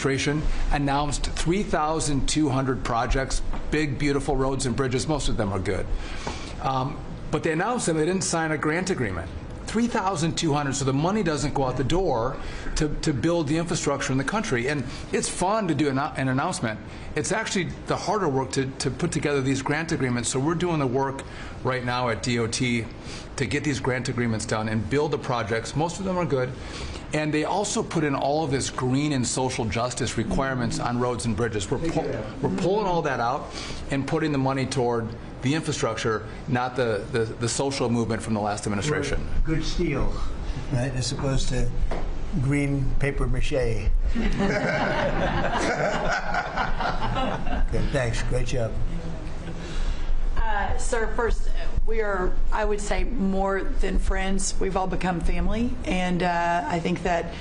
administration announced 3,200 projects, big, beautiful roads and bridges. Most of them are good. But they announced them, they didn't sign a grant agreement. 3,200, so the money doesn't go out the door to build the infrastructure in the country. And it's fun to do an announcement. It's actually the harder work to put together these grant agreements. So we're doing the work right now at DOT to get these grant agreements done and build the projects. Most of them are good. And they also put in all of this green and social justice requirements on roads and bridges. We're pulling all that out and putting the money toward the infrastructure, not the social movement from the last administration. Good steel, right, as opposed to green paper mache. Okay, thanks. Great job. Sir, first, we are, I would say, more than friends. We've all become family, and I think that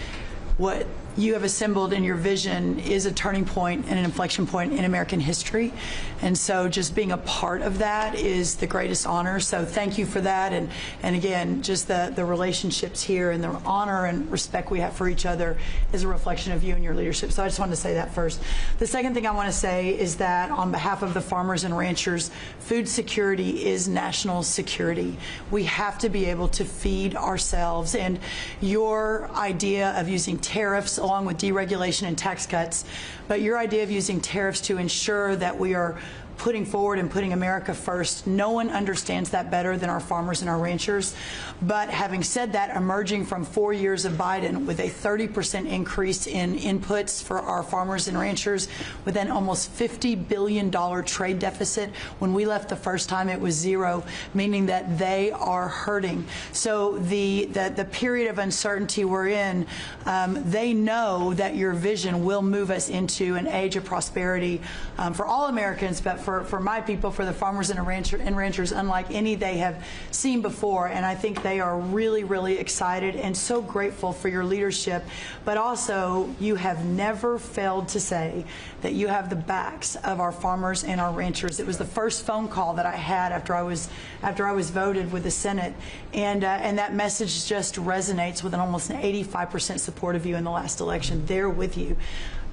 what you have assembled in your vision is a turning point and an inflection point in American history. And so just being a part of that is the greatest honor. So thank you for that. And again, just the relationships here and the honor and respect we have for each other is a reflection of you and your leadership. So I just wanted to say that first. The second thing I want to say is that on behalf of the farmers and ranchers, food security is national security. We have to be able to feed ourselves. And your idea of using tariffs along with deregulation and tax cuts, but your idea of using tariffs to ensure that we are putting forward and putting America first, no one understands that better than our farmers and our ranchers. But having said that, emerging from 4 years of Biden with a 30% increase in inputs for our farmers and ranchers, with an almost $50 billion trade deficit. When we left the first time, it was zero, meaning that they are hurting. So the period of uncertainty we're in, they know that your vision will move us into an age of prosperity for all Americans, but for my people, for the farmers and ranchers, unlike any they have seen before. And I think they are really, really excited and so grateful for your leadership. But also, you have never failed to say that you have the backs of our farmers and our ranchers. It was the first phone call that I had after I was voted with the Senate, and that message just resonates with almost an 85% support of you in the last election. They're with you.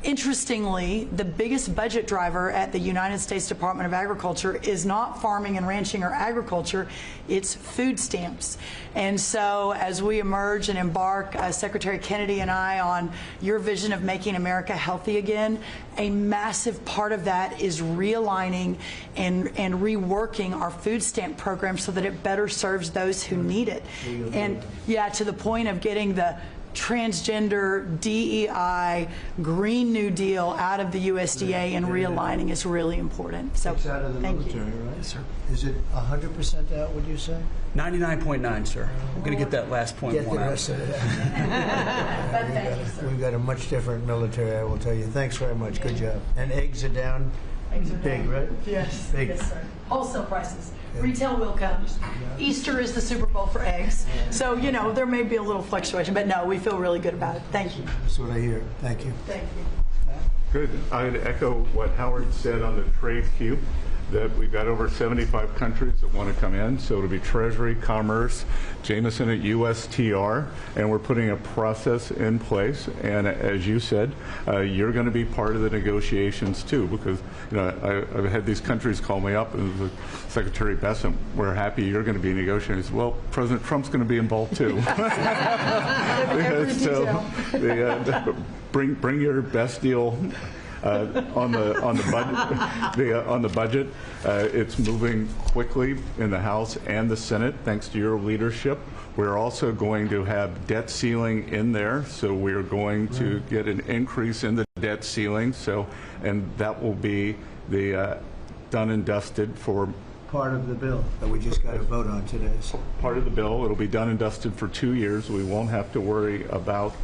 Interestingly, the biggest budget driver at the United States Department of Agriculture is not farming and ranching or agriculture, it's food stamps. And so as we emerge and embark, Secretary Kennedy and I, on your vision of making America healthy again, a massive part of that is realigning and reworking our food stamp program so that it better serves those who need it. And yeah, to the point of getting the transgender, DEI, Green New Deal out of the USDA and realigning is really important. So it's out of the military, right? Yes, sir. Is it 100% out, would you say? 99.9, sir. I'm going to get that last point. Get the rest of it. We've got a much different military, I will tell you. Thanks very much. Good job. And eggs are down. Eggs are big, down. right? Yes. Big. Yes, sir. Wholesale prices. Retail will come. Easter is the Super Bowl for eggs. So, you know, there may be a little fluctuation, but no, we feel really good about it. Thank you. That's what I hear. Thank you. Thank you. Good. I'd echo what Howard said on the trade queue, that we've got over 75 countries that want to come in. So it'll be Treasury, Commerce, Jameson at USTR, and we're putting a process in place. And as you said, you're going to be part of the negotiations too, because I've had these countries call me up and the Secretary Bessent, we're happy you're going to be negotiating. Said, well, President Trump's going to be involved too. So bring your best deal. On the budget, it's moving quickly in the House and the Senate, thanks to your leadership. We're also going to have debt ceiling in there, so we're going to get an increase in the debt ceiling. And that will be the done and dusted for part of the bill that we just got to vote on today. So. Part of the bill. It'll be done and dusted for 2 years. We won't have to worry about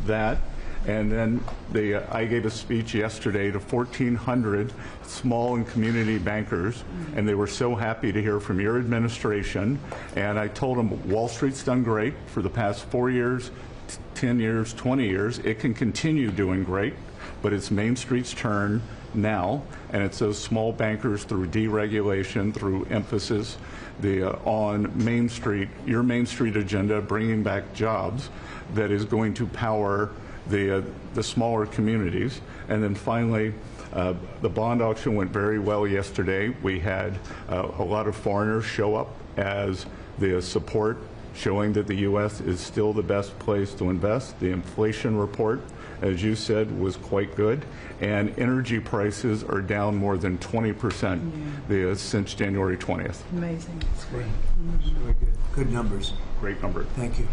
that. And then I gave a speech yesterday to 1,400 small and community bankers, and they were so happy to hear from your administration. And I told them Wall Street's done great for the past 4 years, 10 years, 20 years. It can continue doing great, but it's Main Street's turn now, and it's those small bankers through deregulation, through emphasis on Main Street, your Main Street agenda, bringing back jobs, that is going to power the smaller communities. And then finally, the bond auction went very well yesterday. We had a lot of foreigners show up as the support, showing that the U.S. is still the best place to invest. The inflation report, as you said, was quite good. And energy prices are down more than 20% since January 20th. Amazing. That's great. Very good. Good numbers. Great number. Thank you.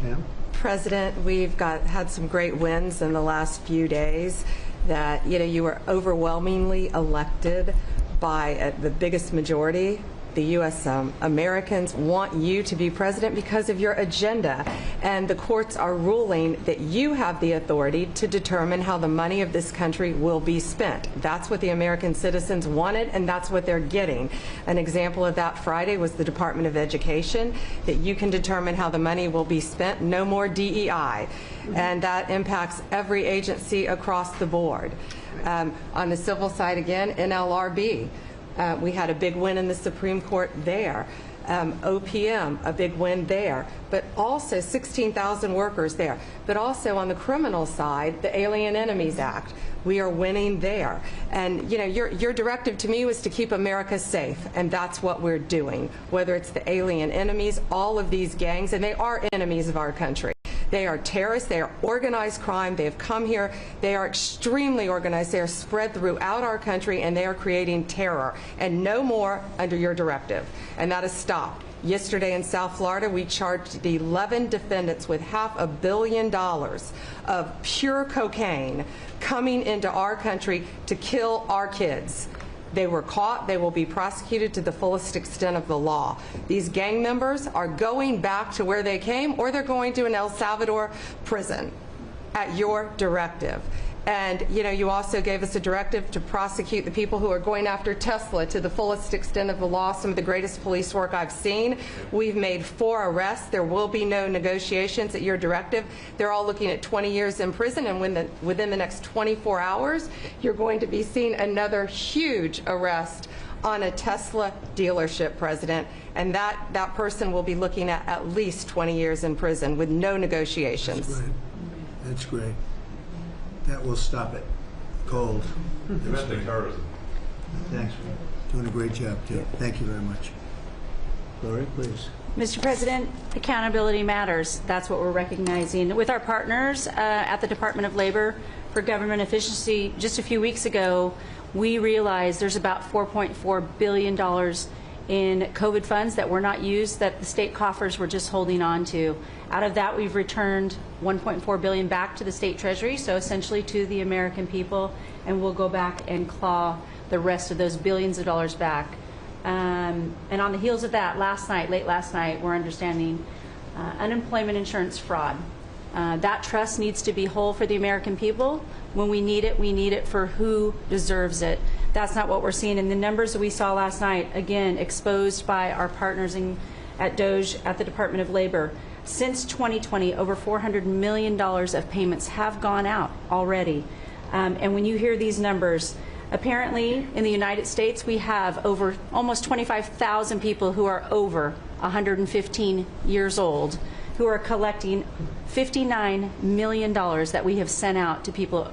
Pam? President, we've had some great wins in the last few days. That you were overwhelmingly elected by the biggest majority. The U.S. Americans want you to be president because of your agenda, and the courts are ruling that you have the authority to determine how the money of this country will be spent. That's what the American citizens wanted, and that's what they're getting. An example of that Friday was the Department of Education, that you can determine how the money will be spent. No more DEI, and that impacts every agency across the board. On the civil side, again, NLRB. We had a big win in the Supreme Court there. OPM, a big win there. But also 16,000 workers there. But also on the criminal side, the Alien Enemies Act. We are winning there. And your directive to me was to keep America safe, and that's what we're doing. Whether it's the alien enemies, all of these gangs, and they are enemies of our country. They are terrorists. They are organized crime. They have come here. They are extremely organized. They are spread throughout our country, and they are creating terror. And no more under your directive. And that has stopped. Yesterday in South Florida, we charged 11 defendants with $500 million of pure cocaine coming into our country to kill our kids. They were caught. They will be prosecuted to the fullest extent of the law. These gang members are going back to where they came, or they're going to an El Salvador prison at your directive. And you also gave us a directive to prosecute the people who are going after Tesla to the fullest extent of the law. Some of the greatest police work I've seen. We've made 4 arrests. There will be no negotiations at your directive. They're all looking at 20 years in prison, and within the next 24 hours, you're going to be seeing another huge arrest on a Tesla dealership, President, and that person will be looking at least 20 years in prison with no negotiations. That's great. That's great. That will stop it. Cold. Domestic terrorism. Thanks. Doing a great job, too. Thank you very much. Lori, please. Mr. President, accountability matters. That's what we're recognizing. With our partners at the Department of Labor for Government Efficiency, just a few weeks ago, we realized there's about $4.4 billion in COVID funds that were not used, that the state coffers were just holding on to. Out of that, we've returned $1.4 billion back to the state treasury, so essentially to the American people, and we'll go back and claw the rest of those billions of dollars back. And on the heels of that, late last night, we're understanding unemployment insurance fraud. That trust needs to be whole for the American people. When we need it for who deserves it. That's not what we're seeing. And the numbers that we saw last night, again, exposed by our partners at DOGE, at the Department of Labor. Since 2020, over $400 million of payments have gone out already. And when you hear these numbers, apparently in the United States, we have over almost 25,000 people who are over 115 years old who are collecting $59 million that we have sent out to people.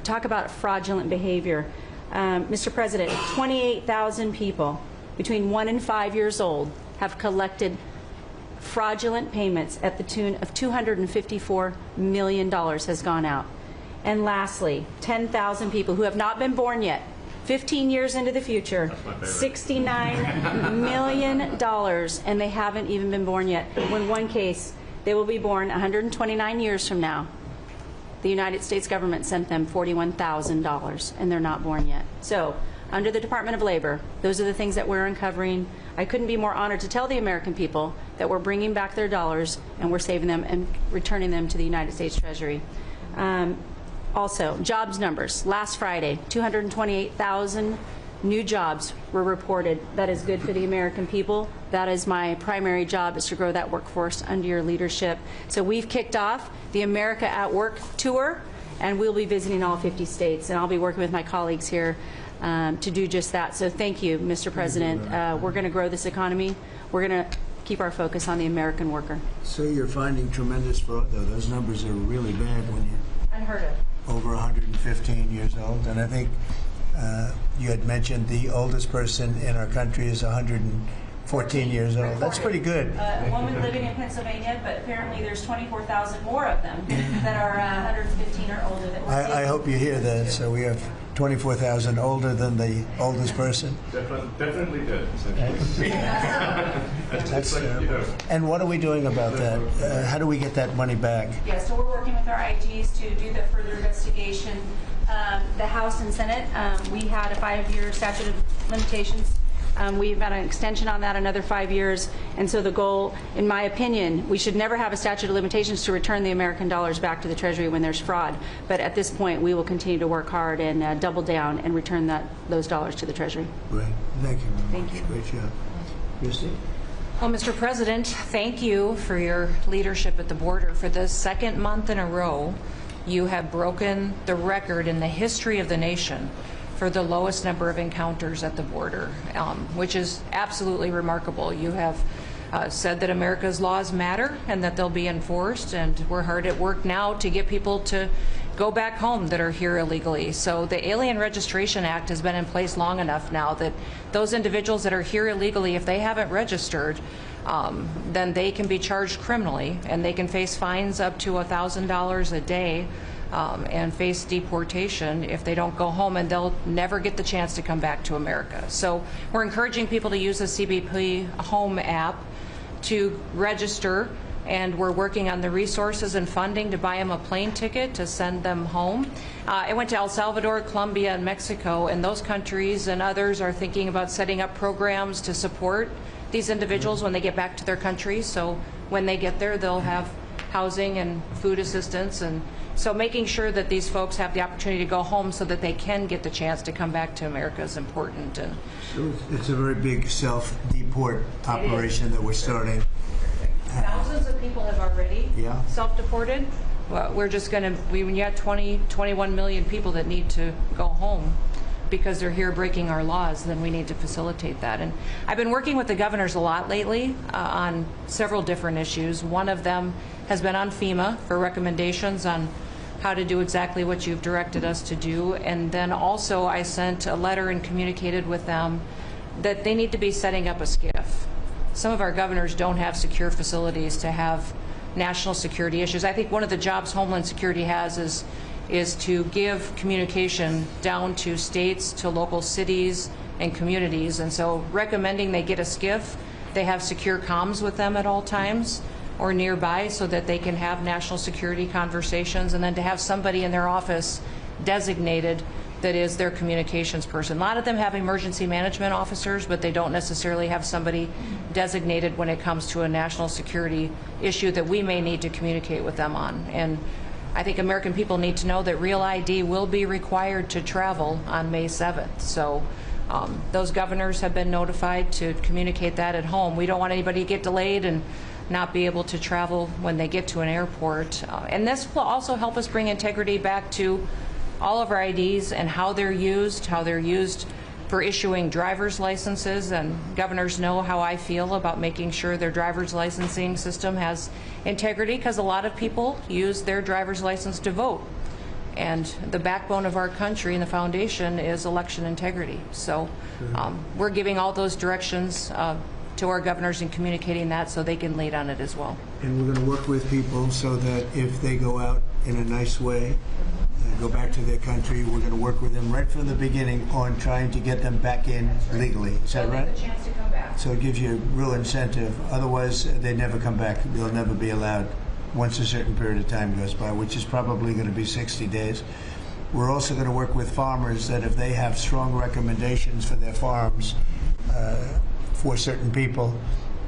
Talk about fraudulent behavior. Mr. President, 28,000 people between 1 and 5 years old have collected fraudulent payments at the tune of $254 million has gone out. And lastly, 10,000 people who have not been born yet, 15 years into the future, $69 million, and they haven't even been born yet. In one case, they will be born 129 years from now. The United States government sent them $41,000, and they're not born yet. So, under the Department of Labor, those are the things that we're uncovering. I couldn't be more honored to tell the American people that we're bringing back their dollars and we're saving them and returning them to the United States Treasury. Also, jobs numbers. Last Friday, 228,000 new jobs were reported. That is good for the American people. That is my primary job, is to grow that workforce under your leadership. So we've kicked off the America at Work tour, and we'll be visiting all 50 states, and I'll be working with my colleagues here to do just that. So thank you, Mr. President. We're going to grow this economy. We're going to keep our focus on the American worker. So you're finding tremendous fraud, though. Those numbers are really bad when you're Unheard of. over 115 years old. And I think you had mentioned the oldest person in our country is 114 years old. That's pretty good. A woman living in Pennsylvania, but apparently there's 24,000 more of them that are 115 or older. That I hope you hear that. So we have 24,000 older than the oldest person. Definitely did. That's terrible. And what are we doing about that? How do we get that money back? Yeah, so we're working with our IGs to do the further investigation. The House and Senate, we had a 5-year statute of limitations. We've got an extension on that, another 5 years. And so the goal, in my opinion, we should never have a statute of limitations to return the American dollars back to the Treasury when there's fraud. But at this point, we will continue to work hard and double down and return those dollars to the Treasury. Great. Thank you very much. Thank you. Great job. Christy? Well, Mr. President, thank you for your leadership at the border. For the second month in a row, you have broken the record in the history of the nation for the lowest number of encounters at the border, which is absolutely remarkable. You have said that America's laws matter and that they'll be enforced, and we're hard at work now to get people to go back home that are here illegally. So the Alien Registration Act has been in place long enough now that those individuals that are here illegally, if they haven't registered, then they can be charged criminally, and they can face fines up to $1,000 a day and face deportation if they don't go home, and they'll never get the chance to come back to America. So we're encouraging people to use the CBP Home app to register, and we're working on the resources and funding to buy them a plane ticket to send them home. I went to El Salvador, Colombia, and Mexico, and those countries and others are thinking about setting up programs to support these individuals when they get back to their countries. So when they get there, they'll have housing and food assistance, and so making sure that these folks have the opportunity to go home so that they can get the chance to come back to America is important. And So it's a very big self-deport operation that we're starting. thousands of people have already Yeah. self-deported. Well, we're just going to, when you have 21 million people that need to go home because they're here breaking our laws, then we need to facilitate that. And I've been working with the governors a lot lately on several different issues. One of them has been on FEMA for recommendations on how to do exactly what you've directed us to do. And then also I sent a letter and communicated with them that they need to be setting up a SCIF. Some of our governors don't have secure facilities to have national security issues. I think one of the jobs Homeland Security has is to give communication down to states, to local cities and communities. And so recommending they get a SCIF, they have secure comms with them at all times or nearby so that they can have national security conversations, and then to have somebody in their office designated that is their communications person. A lot of them have emergency management officers, but they don't necessarily have somebody designated when it comes to a national security issue that we may need to communicate with them on. And I think American people need to know that Real ID will be required to travel on May 7th. So those governors have been notified to communicate that at home. We don't want anybody to get delayed and not be able to travel when they get to an airport. And this will also help us bring integrity back to all of our IDs and how they're used for issuing driver's licenses. And governors know how I feel about making sure their driver's licensing system has integrity, because a lot of people use their driver's license to vote. And the backbone of our country and the foundation is election integrity. So we're giving all those directions to our governors and communicating that so they can lead on it as well. And we're going to work with people so that if they go out in a nice way, go back to their country, we're going to work with them right from the beginning on trying to get them back in legally. Is that right? The chance to come back. So it gives you a real incentive. Otherwise, they never come back. They'll never be allowed once a certain period of time goes by, which is probably going to be 60 days. We're also going to work with farmers that if they have strong recommendations for their farms for certain people,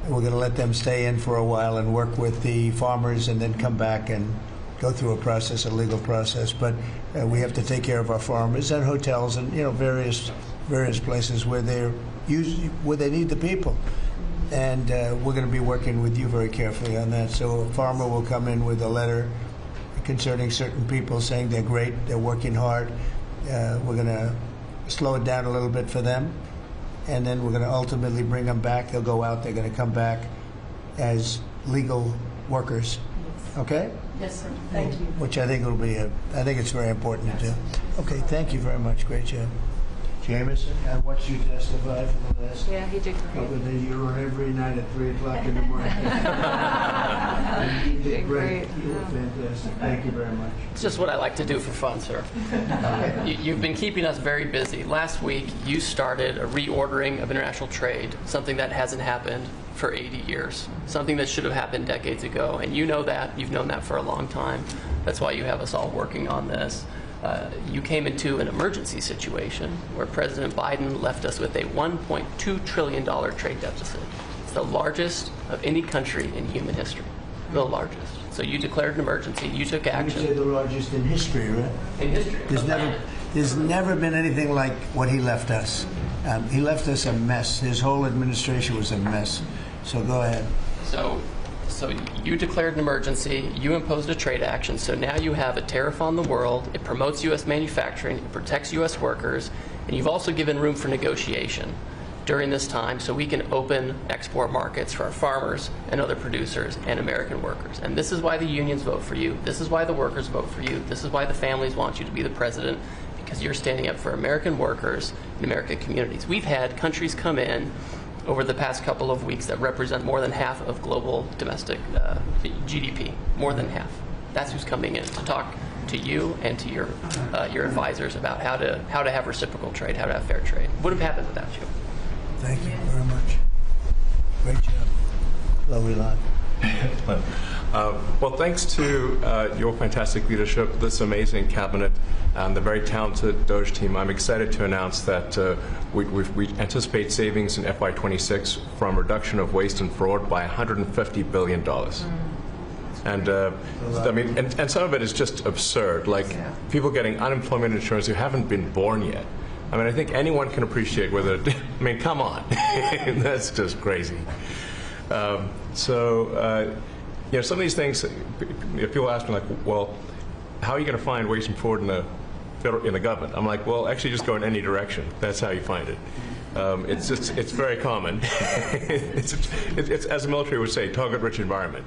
we're going to let them stay in for a while and work with the farmers and then come back and go through a process, a legal process. But we have to take care of our farmers and hotels and various places where they need the people. And we're going to be working with you very carefully on that. So a farmer will come in with a letter concerning certain people saying they're great, they're working hard. We're going to slow it down a little bit for them, and then we're going to ultimately bring them back. They'll go out, they're going to come back, as legal workers. Okay? Yes, sir. Thank you. Which I think will be I think it's very important to do. Okay, thank you very much. Great job. Jameson, I watched you testify for the last Yeah, he did great. couple of days. You were every night at 3 o'clock in the morning. And you did great. You were fantastic. Thank you very much. It's just what I like to do for fun, sir. You've been keeping us very busy. Last week, you started a reordering of international trade, something that hasn't happened for 80 years, something that should have happened decades ago. And you know that. You've known that for a long time. That's why you have us all working on this. You came into an emergency situation where President Biden left us with a $1.2 trillion trade deficit. It's the largest of any country in human history, the largest. So you declared an emergency, you took You action. say the largest in history, right? In history. There's never been anything like what he left us. He left us a mess. His whole administration was a mess. So go ahead. So you declared an emergency, you imposed a trade action, so now you have a tariff on the world, it promotes U.S. manufacturing, it protects U.S. workers, and you've also given room for negotiation during this time so we can open export markets for our farmers and other producers and American workers. And this is why the unions vote for you, this is why the workers vote for you, this is why the families want you to be the president, because you're standing up for American workers and American communities. We've had countries come in over the past couple of weeks that represent more than half of global domestic GDP, more than half. That's who's coming in to talk to you and to your advisors about how to have reciprocal trade, how to have fair trade. Would have happened without you. Thank you very much. Great job. Lovely lot. Well, thanks to your fantastic leadership, this amazing cabinet, and the very talented Doge team, I'm excited to announce that we anticipate savings in FY26 from reduction of waste and fraud by $150 billion. And I mean, and some of it is just absurd, like people getting unemployment insurance who haven't been born yet. I mean, I think anyone can appreciate whether, I mean, come on, that's just crazy. You know, some of these things, people ask me, like, well, how are you going to find waste and fraud in the government? I'm like, well, actually, just go in any direction. That's how you find it. It's very common. it's, as the military would say, target-rich environment.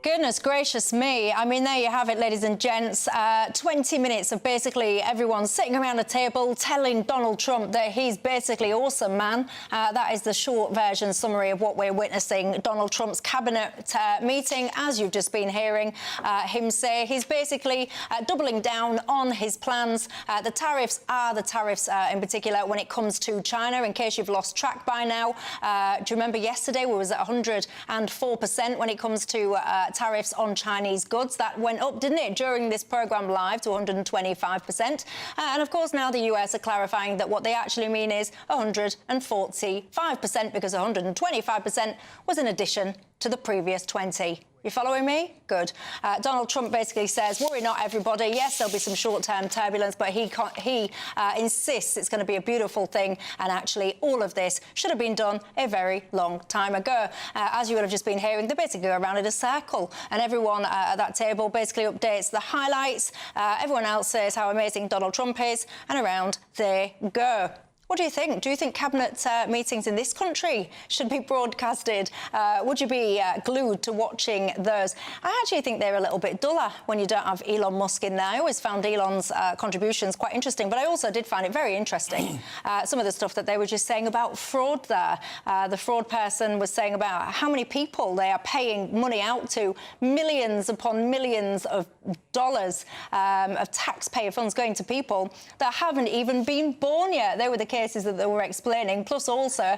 Goodness gracious me. I mean, there you have it, ladies and gents. 20 minutes of basically everyone sitting around a table telling Donald Trump that he's basically awesome, man. That is the short version summary of what we're witnessing. Donald Trump's cabinet meeting, as you've just been hearing him say. He's basically doubling down on his plans. The tariffs are the tariffs in particular when it comes to China, in case you've lost track by now. Do you remember yesterday we was at 104% when it comes to tariffs on Chinese goods? That went up, didn't it, during this programme live to 125%. And of course now the US are clarifying that what they actually mean is 145%, because 125% was in addition to the previous 20. You following me? Good. Donald Trump basically says, worry not, everybody. Yes, there'll be some short-term turbulence, but he insists it's going to be a beautiful thing. And actually, all of this should have been done a very long time ago. As you will have just been hearing, they basically go around in a circle. And everyone at that table basically updates the highlights. Everyone else says how amazing Donald Trump is. And around they go. What do you think? Do you think cabinet meetings in this country should be broadcasted? Would you be glued to watching those? I actually think they're a little bit duller when you don't have Elon Musk in there. I always found Elon's contributions quite interesting, but I also did find it very interesting, some of the stuff that they were just saying about fraud there. The fraud person was saying about how many people they are paying money out to, millions upon millions of dollars of taxpayer funds going to people that haven't even been born yet. They were the cases that they were explaining, plus also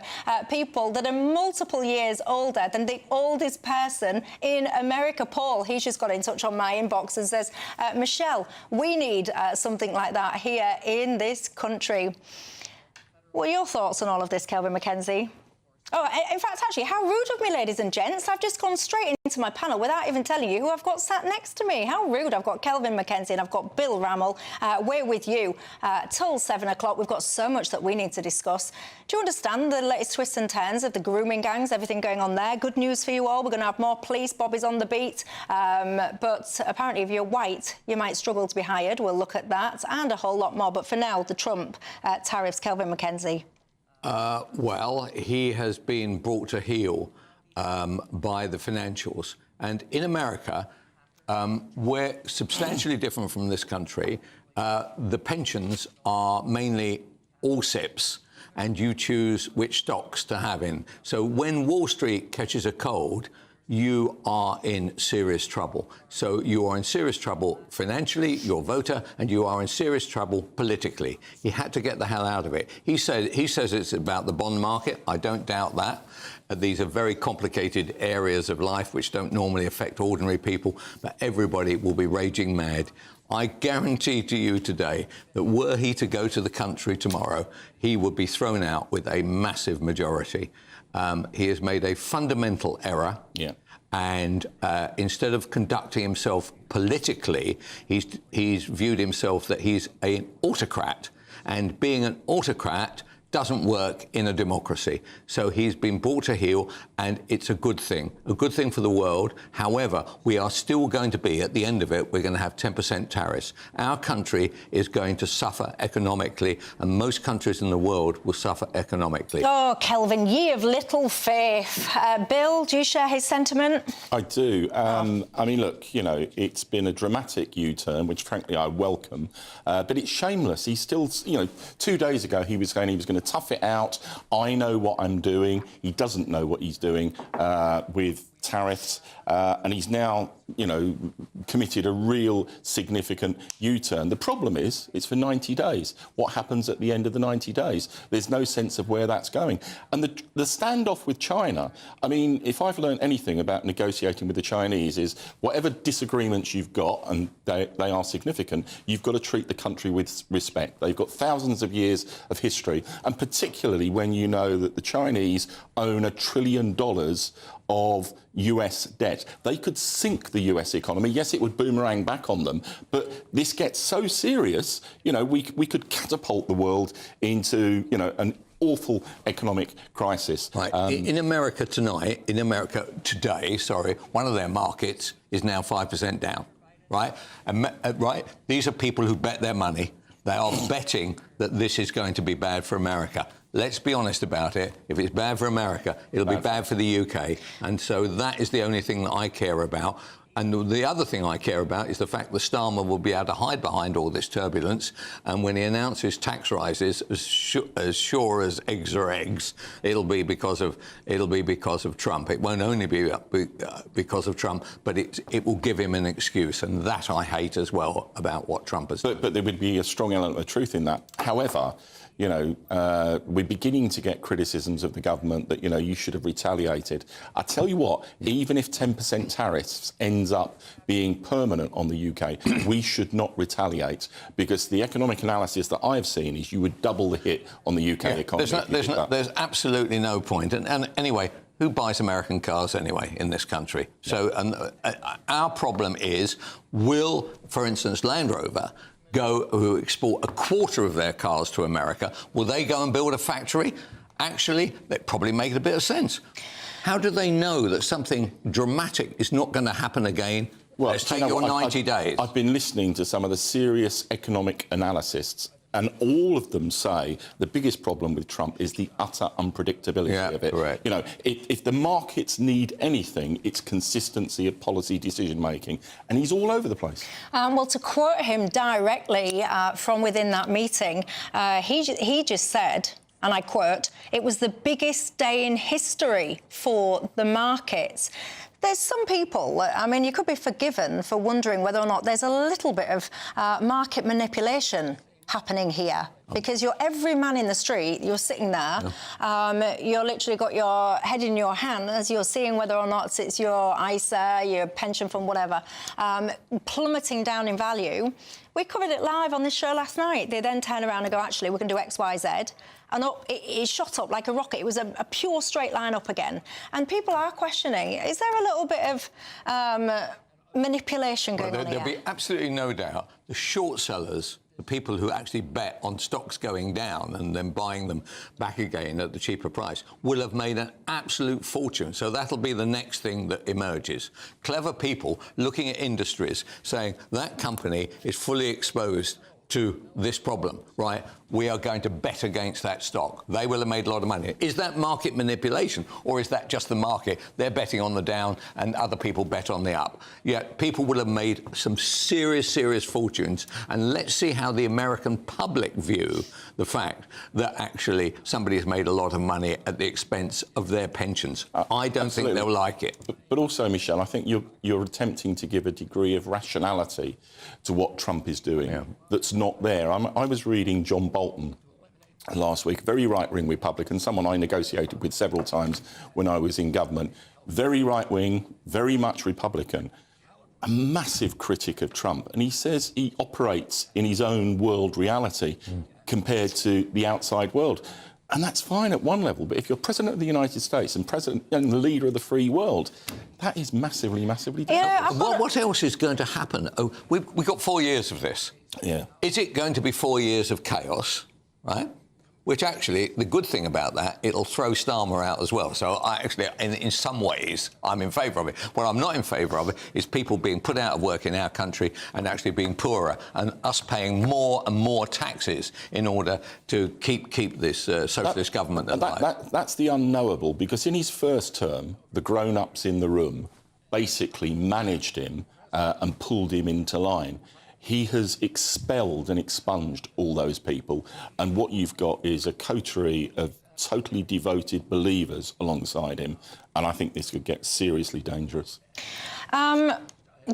people that are multiple years older than the oldest person in America. Paul, he's just got in touch on my inbox and says, Michelle, we need something like that here in this country. What are your thoughts on all of this, Kelvin McKenzie? Oh, in fact, actually, how rude of me, ladies and gents. I've just gone straight into my panel without even telling you who I've got sat next to me. How rude. I've got Kelvin McKenzie and I've got Bill Rammell. We're with you till 7 o'clock. We've got so much that we need to discuss. Do you understand the latest twists and turns of the grooming gangs, everything going on there? Good news for you all. We're going to have more police. Bobby's on the beat. But apparently, if you're white, you might struggle to be hired. We'll look at that and a whole lot more. But for now, the Trump tariffs, Kelvin McKenzie. Well, he has been brought to heel by the financials. And in America, we're substantially different from this country. The pensions are mainly all SIPs, and you choose which stocks to have in. So when Wall Street catches a cold, you are in serious trouble. So you are in serious trouble financially, your voter, and you are in serious trouble politically. He had to get the hell out of it. He says it's about the bond market. I don't doubt that. These are very complicated areas of life which don't normally affect ordinary people, but everybody will be raging mad. I guarantee to you today that were he to go to the country tomorrow, he would be thrown out with a massive majority. He has made a fundamental error. Yeah. And instead of conducting himself politically, he's viewed himself that he's an autocrat. And being an autocrat doesn't work in a democracy. So he's been brought to heel, and it's a good thing for the world. However, we are still going to be, at the end of it, we're going to have 10% tariffs. Our country is going to suffer economically, and most countries in the world will suffer economically. Oh, Kelvin, ye of little faith. Bill, do you share his sentiment? I do. I mean, look, you know, it's been a dramatic U-turn, which frankly I welcome, but it's shameless. He's still, you know, 2 days ago he was going to tough it out. I know what I'm doing. He doesn't know what he's doing with tariffs, and he's now, you know, committed a real significant U-turn. The problem is it's for 90 days. What happens at the end of the 90 days? There's no sense of where that's going. And the standoff with China, I mean, if I've learned anything about negotiating with the Chinese is whatever disagreements you've got, and they are significant, you've got to treat the country with respect. They've got thousands of years of history, and particularly when you know that the Chinese own $1 trillion of US debt. They could sink the US economy. Yes, it would boomerang back on them, but this gets so serious, you know, we could catapult the world into, you know, an awful economic crisis. Right. In America today, one of their markets is now 5% down, right? And, right? These are people who bet their money. They are betting that this is going to be bad for America. Let's be honest about it. If it's bad for America, it'll be bad for the UK. And so that is the only thing that I care about. And the other thing I care about is the fact that Starmer will be able to hide behind all this turbulence. And when he announces tax rises, as sure as eggs are eggs, it'll be because of Trump. It won't only be because of Trump, but it will give him an excuse. And that I hate as well about what Trump has done. But there would be a strong element of truth in that. However, you know, we're beginning to get criticisms of the government that, you know, you should have retaliated. I tell you what, even if 10% tariffs ends up being permanent on the UK, we should not retaliate, because the economic analysis that I've seen is you would double the hit on the UK economy. There's absolutely no point. And anyway, who buys American cars anyway in this country? Yeah. So our problem is, will, for instance, Land Rover who export a quarter of their cars to America, will they go and build a factory? Actually, that probably make a bit of sense. How do they know that something dramatic is not going to happen again? Well, let's take your 90 days. I've been listening to some of the serious economic analysts, and all of them say the biggest problem with Trump is the utter unpredictability of it. Correct. You know, if the markets need anything, it's consistency of policy decision-making, and he's all over the place. Well, to quote him directly from within that meeting, he just said, and I quote, "It was the biggest day in history for the markets." There's some people, I mean, you could be forgiven for wondering whether or not there's a little bit of market manipulation happening here, because you're every man in the street, you're sitting there, you're literally got your head in your hand as you're seeing whether or not it's your ISA, your pension fund, whatever, plummeting down in value. We covered it live on this show last night. They then turn around and go, actually, we can do X, Y, Z. And up, it shot up like a rocket. It was a pure straight line up again. And people are questioning, is there a little bit of manipulation going on here? There'll be absolutely no doubt the short sellers, the people who actually bet on stocks going down and then buying them back again at the cheaper price, will have made an absolute fortune. So that'll be the next thing that emerges. Clever people looking at industries saying that company is fully exposed to this problem, right? We are going to bet against that stock. They will have made a lot of money. Is that market manipulation, or is that just the market? They're betting on the down and other people bet on the up. Yet people will have made some serious fortunes, and let's see how the American public view the fact that actually somebody has made a lot of money at the expense of their pensions. I don't think they'll like it. But also, Michelle, I think you're attempting to give a degree of rationality to what Trump is doing that's not there. I was reading John Bolton last week, very right-wing Republican, someone I negotiated with several times when I was in government, very right-wing, very much Republican, a massive critic of Trump. And he says he operates in his own world reality compared to the outside world. And that's fine at one level, but if you're President of the United States and President and the leader of the free world, that is massively different. Yeah, what else is going to happen? Oh, we've got 4 years of this. Yeah. Is it going to be 4 years of chaos, right? Which actually, the good thing about that, it'll throw Starmer out as well. So I actually, in some ways, I'm in favour of it. What I'm not in favour of is people being put out of work in our country and actually being poorer, and us paying more and more taxes in order to keep this socialist government alive. That's the unknowable, because in his first term, the grown-ups in the room basically managed him and pulled him into line. He has expelled and expunged all those people, and what you've got is a coterie of totally devoted believers alongside him, and I think this could get seriously dangerous.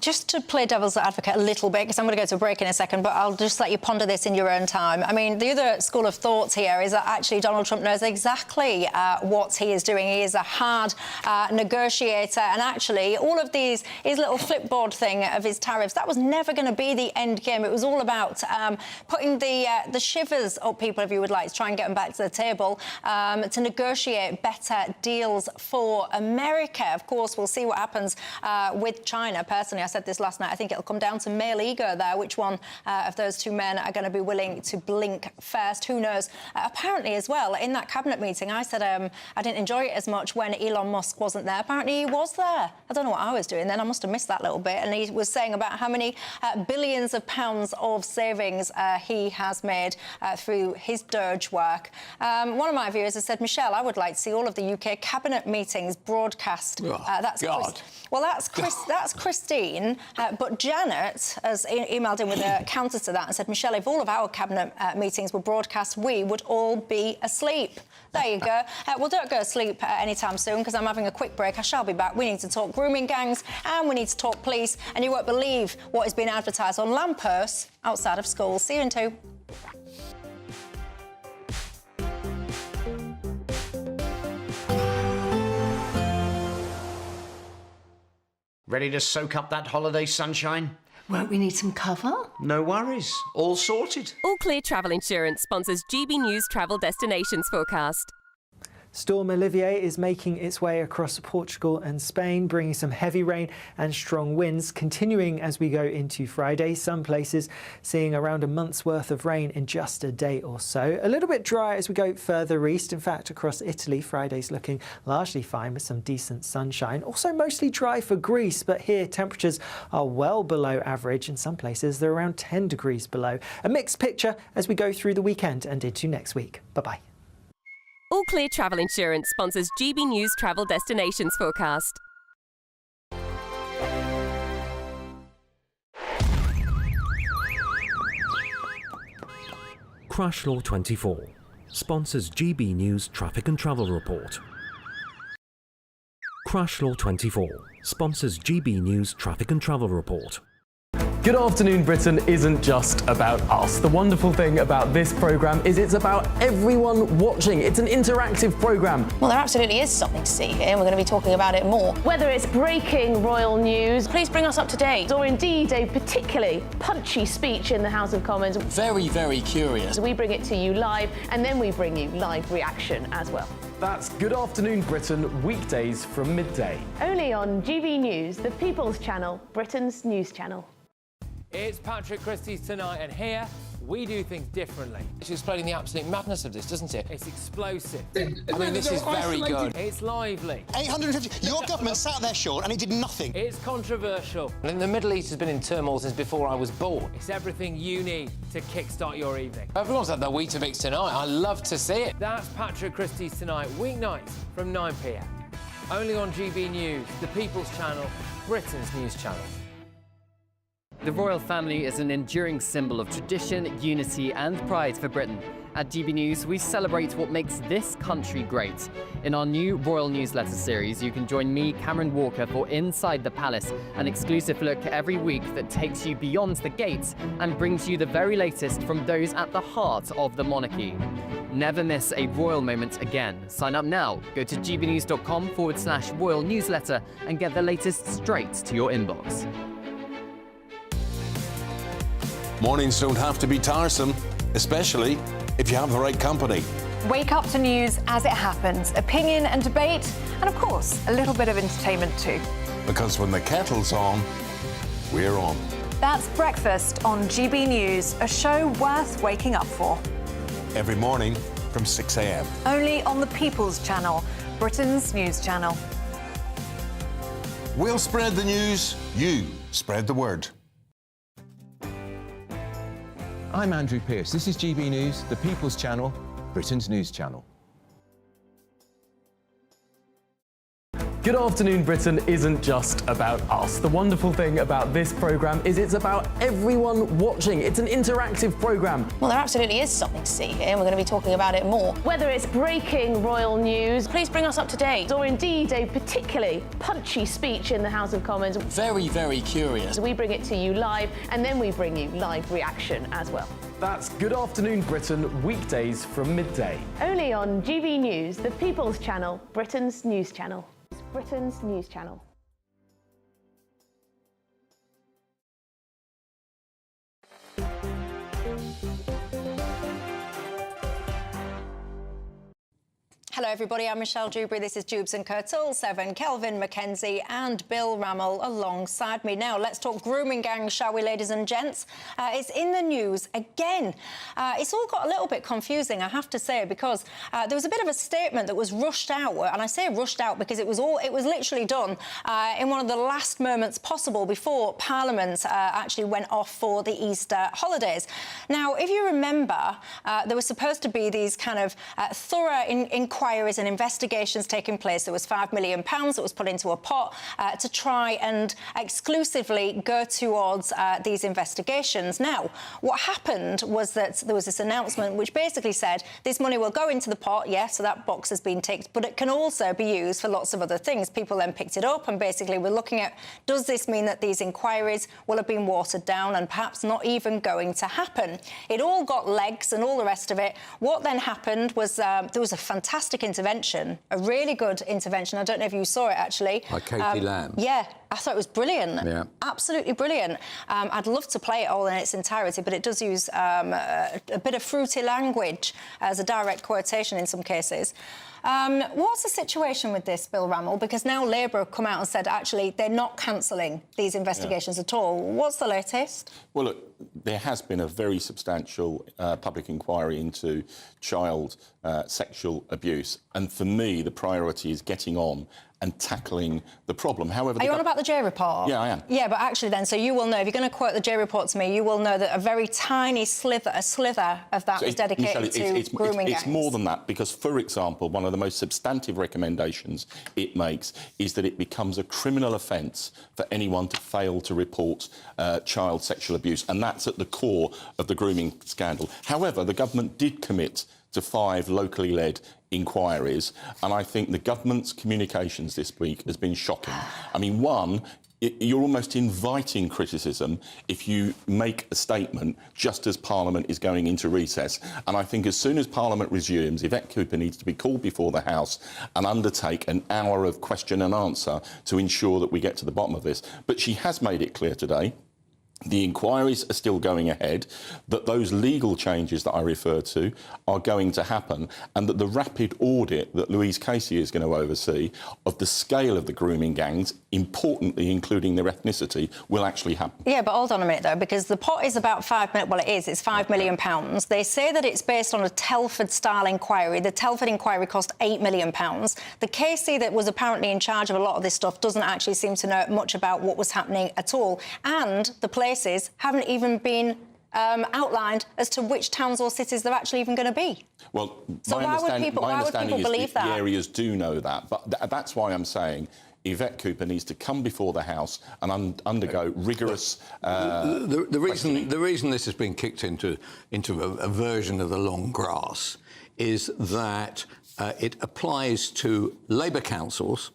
Just to play devil's advocate a little bit, because I'm going to go to a break in a second, but I'll just let you ponder this in your own time. I mean, the other school of thought here is that actually Donald Trump knows exactly what he is doing. He is a hard negotiator, and actually all of his little flipboard thing of his tariffs, that was never going to be the end game. It was all about putting the shivers up people, if you would like, to try and get them back to the table, to negotiate better deals for America. Of course, we'll see what happens with China. Personally, I said this last night, I think it'll come down to male ego there. Which one of those two men are going to be willing to blink first? Who knows? Apparently, as well, in that cabinet meeting, I said I didn't enjoy it as much when Elon Musk wasn't there. Apparently, he was there. I don't know what I was doing then. I must have missed that little bit. And he was saying about how many billions of pounds of savings he has made through his Doge work. One of my viewers has said, Michelle, I would like to see all of the UK cabinet meetings broadcast. That's Christine. But Janet has emailed in with a counter to that and said, Michelle, if all of our cabinet meetings were broadcast, we would all be asleep. There you go. Well, don't go asleep anytime soon, because I'm having a quick break. I shall be back. We need to talk grooming gangs and we need to talk police, and you won't believe what is being advertised on lampposts outside of schools. See you in 2. Ready to soak up that holiday sunshine? Won't we need some cover? No worries. All sorted. All Clear Travel Insurance sponsors GB News Travel Destinations Forecast. Storm Olivier is making its way across Portugal and Spain, bringing some heavy rain and strong winds, continuing as we go into Friday. Some places seeing around a month's worth of rain in just a day or so. A little bit dry as we go further east. In fact, across Italy, Friday's looking largely fine with some decent sunshine. Also mostly dry for Greece, but here temperatures are well below average. In some places, they're around 10 degrees below. A mixed picture as we go through the weekend and into next week. Bye-bye. All Clear Travel Insurance sponsors GB News Travel Destinations Forecast. Crash Law 24 sponsors GB News Traffic and Travel Report. Crash Law 24 sponsors GB News Traffic and Travel Report. Good Afternoon Britain isn't just about us. The wonderful thing about this programme is it's about everyone watching. It's an interactive programme. Well, there absolutely is something to see here, and we're going to be talking about it more. Whether it's breaking royal news, please bring us up to date, or indeed a particularly punchy speech in the House of Commons. Very, very curious. We bring it to you live, and then we bring you live reaction as well. That's Good Afternoon Britain, weekdays from midday. Only on GB News, the People's Channel, Britain's news channel. It's Patrick Christie's Tonight, and here we do things differently. It's explaining the absolute madness of this, doesn't it? It's explosive. I mean, this is very good. It's lively. 850. Your government sat there short and it did nothing. It's controversial. And the Middle East has been in turmoil since before I was born. It's everything you need to kickstart your evening. Everyone's had their Weetabix tonight. I love to see it. That's Patrick Christie's Tonight, weeknights from 9 p.m. Only on GB News, the People's Channel, Britain's news channel. The royal family is an enduring symbol of tradition, unity and pride for Britain. At GB News, we celebrate what makes this country great. In our new royal newsletter series, you can join me, Cameron Walker, for Inside the Palace, an exclusive look every week that takes you beyond the gates and brings you the very latest from those at the heart of the monarchy. Never miss a royal moment again. Sign up now. Go to gbnews.com/royal newsletter and get the latest straight to your inbox. Mornings don't have to be tiresome, especially if you have the right company. Wake up to news as it happens, opinion and debate, and of course, a little bit of entertainment too. Because when the kettle's on, we're on. That's Breakfast on GB News, a show worth waking up for. Every morning from 6 a.m. Only on the People's Channel, Britain's news channel. We'll spread the news, you spread the word. I'm Andrew Pearce. This is GB News, the People's Channel, Britain's news channel. Good Afternoon Britain isn't just about us. The wonderful thing about this programme is it's about everyone watching. It's an interactive programme. Well, there absolutely is something to see here, and we're going to be talking about it more. Whether it's breaking royal news, please bring us up to date, or indeed a particularly punchy speech in the House of Commons. Very, very curious. We bring it to you live, and then we bring you live reaction as well. That's Good Afternoon Britain, weekdays from midday. Only on GB News, the People's Channel, Britain's news channel. Britain's news channel. Hello everybody, I'm Michelle Dewberry, this is Dewbs and Curtle, Seven, Kelvin Mackenzie and Bill Rammell alongside me. Now let's talk grooming gangs, shall we, ladies and gents? It's in the news again. It's all got a little bit confusing, I have to say, because there was a bit of a statement that was rushed out, and I say rushed out because it was literally done in one of the last moments possible before Parliament actually went off for the Easter holidays. Now, if you remember, there was supposed to be these kind of thorough inquiries and investigations taking place. There was £5 million that was put into a pot to try and exclusively go towards these investigations. Now, what happened was that there was this announcement which basically said this money will go into the pot, yes, so that box has been ticked, but it can also be used for lots of other things. People then picked it up and basically were looking at, does this mean that these inquiries will have been watered down and perhaps not even going to happen? It all got legs and all the rest of it. What then happened was there was a fantastic intervention, a really good intervention. I don't know if you saw it, actually. By Katie Lamb. Yeah, I thought it was brilliant. Yeah. Absolutely brilliant. I'd love to play it all in its entirety, but it does use a bit of fruity language as a direct quotation in some cases. What's the situation with this, Bill Rammell? Because now Labour have come out and said, actually, they're not cancelling these investigations at all. What's the latest? Well, look, there has been a very substantial public inquiry into child sexual abuse. And for me, the priority is getting on and tackling the problem. However, are you on about the J report? Yeah, I am. Yeah, but actually then, so you will know, if you're going to quote the J report to me, you will know that a very tiny slither of that was dedicated Michelle, to grooming gangs. It's more than that, because, for example, one of the most substantive recommendations it makes is that it becomes a criminal offence for anyone to fail to report child sexual abuse, and that's at the core of the grooming scandal. However, the government did commit to 5 locally led inquiries, and I think the government's communications this week has been shocking. I mean, one, you're almost inviting criticism if you make a statement just as Parliament is going into recess. And I think as soon as Parliament resumes, Yvette Cooper needs to be called before the House and undertake an hour of question and answer to ensure that we get to the bottom of this. But she has made it clear today The inquiries are still going ahead, that those legal changes that I referred to are going to happen, and that the rapid audit that Louise Casey is going to oversee of the scale of the grooming gangs, importantly including their ethnicity, will actually happen. Yeah, but hold on a minute, though, because the pot is about it's £5 million. They say that it's based on a Telford-style inquiry. The Telford inquiry cost £8 million. The Casey that was apparently in charge of a lot of this stuff doesn't actually seem to know much about what was happening at all, and the places haven't even been outlined as to which towns or cities they're actually even going to be. Well, so my understanding is believe the areas do know that, but that's why I'm saying Yvette Cooper needs to come before the House and undergo rigorous... The reason this has been kicked into a version of the long grass is that it applies to Labour councils.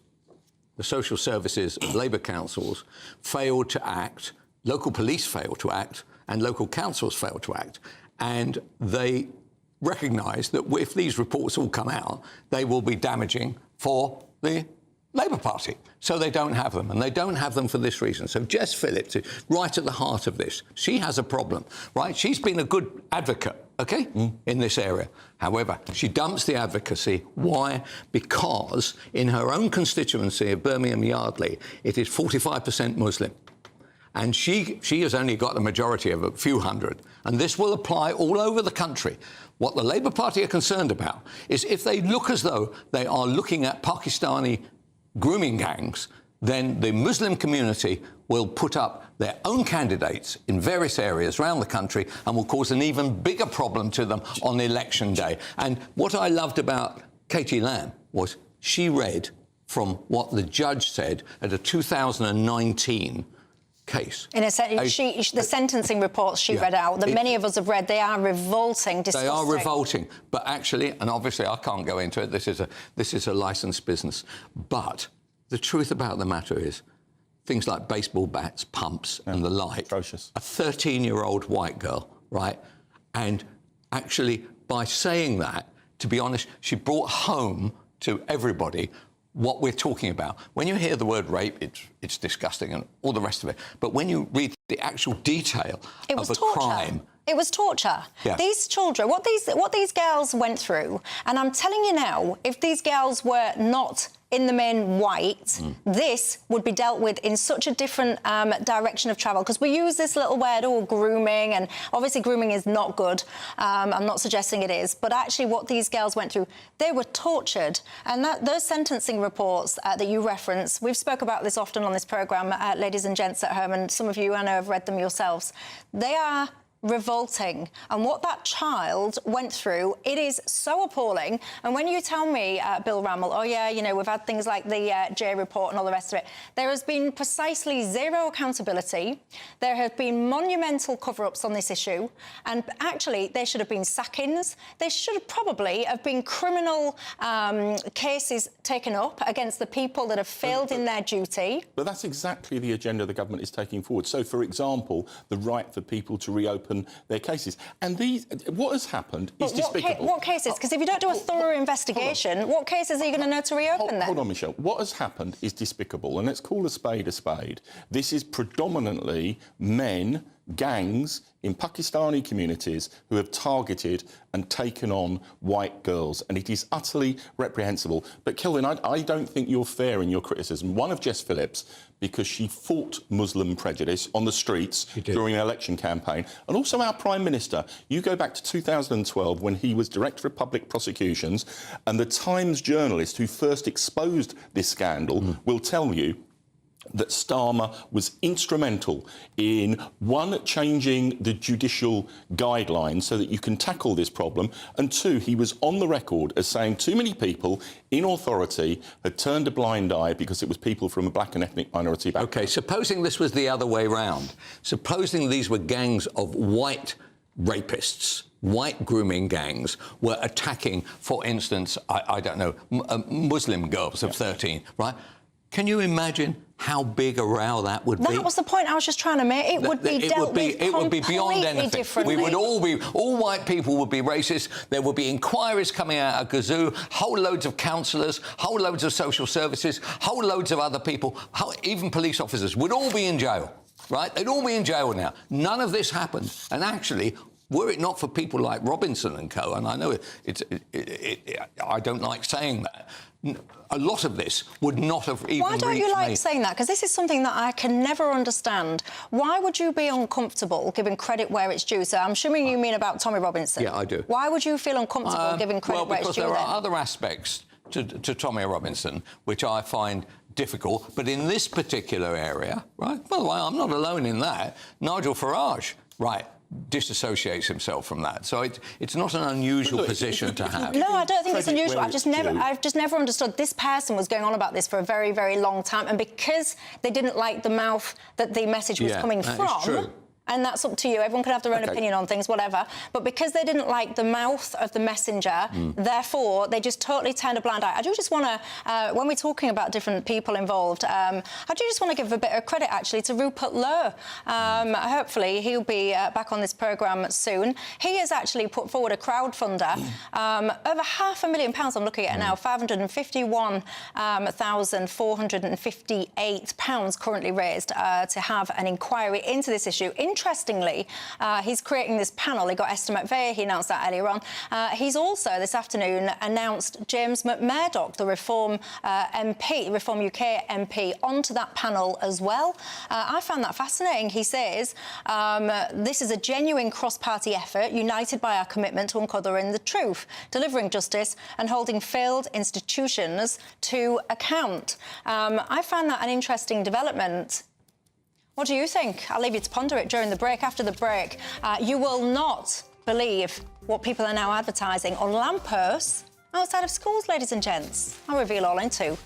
The social services of Labour councils failed to act, local police failed to act, and local councils failed to act. And they recognise that if these reports all come out, they will be damaging for the Labour Party. So they don't have them, and they don't have them for this reason. So Jess Phillips is right at the heart of this. She has a problem, right? She's been a good advocate, OK, in this area. However, she dumps the advocacy. Why? Because in her own constituency of Birmingham Yardley, it is 45% Muslim. And she has only got the majority of a few hundred. And this will apply all over the country. What the Labour Party are concerned about is if they look as though they are looking at Pakistani grooming gangs, then the Muslim community will put up their own candidates in various areas around the country and will cause an even bigger problem to them on election day. And what I loved about Katie Lamb was she read from what the judge said at a 2019 case. In a sense, the sentencing reports she read out, that many of us have read, they are revolting, disgusting. They are revolting. But actually, and obviously I can't go into it, this is a licensed business. But the truth about the matter is, things like baseball bats, pumps and the like, atrocious. A 13-year-old white girl, right? And actually, by saying that, to be honest, she brought home to everybody what we're talking about. When you hear the word rape, it's disgusting and all the rest of it. But when you read the actual detail of a crime... It was torture. Yeah. These children, what these girls went through, and I'm telling you now, if these girls were not in the main white, this would be dealt with in such a different direction of travel. Because we use this little word, grooming, and obviously grooming is not good. I'm not suggesting it is. But actually what these girls went through, they were tortured. And those sentencing reports that you reference, we've spoke about this often on this programme, ladies and gents at home, and some of you, I know, have read them yourselves. They are revolting, and what that child went through, it is so appalling. And when you tell me, Bill Rammell, oh yeah, you know, we've had things like the J report and all the rest of it, there has been precisely zero accountability. There have been monumental cover-ups on this issue, and actually there should have been sackings. There should have probably have been criminal cases taken up against the people that have failed in their duty. But that's exactly the agenda the government is taking forward. So, for example, the right for people to reopen their cases. And what has happened is despicable. What cases? Because if you don't do a thorough investigation, what cases are you going to know to reopen then? Hold on, Michelle. What has happened is despicable, and let's call a spade a spade. This is predominantly men, gangs in Pakistani communities who have targeted and taken on white girls, and it is utterly reprehensible. But Kelvin, I don't think you're fair in your criticism. One of Jess Phillips, because she fought Muslim prejudice on the streets during an election campaign, and also our Prime Minister. You go back to 2012 when he was Director of Public Prosecutions, and the Times journalist who first exposed this scandal will tell you that Starmer was instrumental in, one, changing the judicial guidelines so that you can tackle this problem, and two, he was on the record as saying too many people in authority had turned a blind eye because it was people from a black and ethnic minority background. OK, supposing this was the other way round, supposing these were gangs of white rapists, white grooming gangs were attacking, for instance, I don't know, Muslim girls of 13, right? Can you imagine how big a row that would be? That was the point I was just trying to make. It would be dealt with it would be beyond anything. Differently. We would all white people would be racist. There would be inquiries coming out of Gazoo, whole loads of counsellors, whole loads of social services, whole loads of other people, even police officers would all be in jail. right? They'd all be in jail now. None of this happened. And actually, were it not for people like Robinson and co., and I know I don't like saying that, a lot of this would not have even reached me. Why don't you like saying that? Because this is something that I can never understand. Why would you be uncomfortable giving credit where it's due? So I'm assuming you mean about Tommy Robinson. Yeah, I do. Why would you feel uncomfortable giving credit where it's due? Well, because there are other aspects to Tommy Robinson which I find difficult. But in this particular area, right, by the way, I'm not alone in that. Nigel Farage, right, disassociates himself from that. So it's not an unusual position to have. No, I don't think it's unusual. I've just never understood. This person was going on about this for a very, very long time, and because they didn't like the mouth that the message was coming from. Is true. And that's up to you. Everyone can have their own opinion on things, whatever. But because they didn't like the mouth of the messenger, therefore, they just totally turned a blind eye. I do just want to, when we're talking about different people involved, I do just want to give a bit of credit, actually, to Rupert Lowe. Hopefully, he'll be back on this programme soon. He has actually put forward a crowdfunder, over £500,000, I'm looking at it now, £551,458 currently raised to have an inquiry into this issue. Interestingly, he's creating this panel. He got Esther McVeigh, he announced that earlier on. He's also, this afternoon, announced James McMurdoch, the Reform MP, Reform UK MP, onto that panel as well. I found that fascinating. He says, this is a genuine cross-party effort, united by our commitment to uncovering the truth, delivering justice and holding failed institutions to account. I found that an interesting development. What do you think? I'll leave you to ponder it during the break. After the break, you will not believe what people are now advertising on lampposts outside of schools, ladies and gents. I'll reveal all in 2.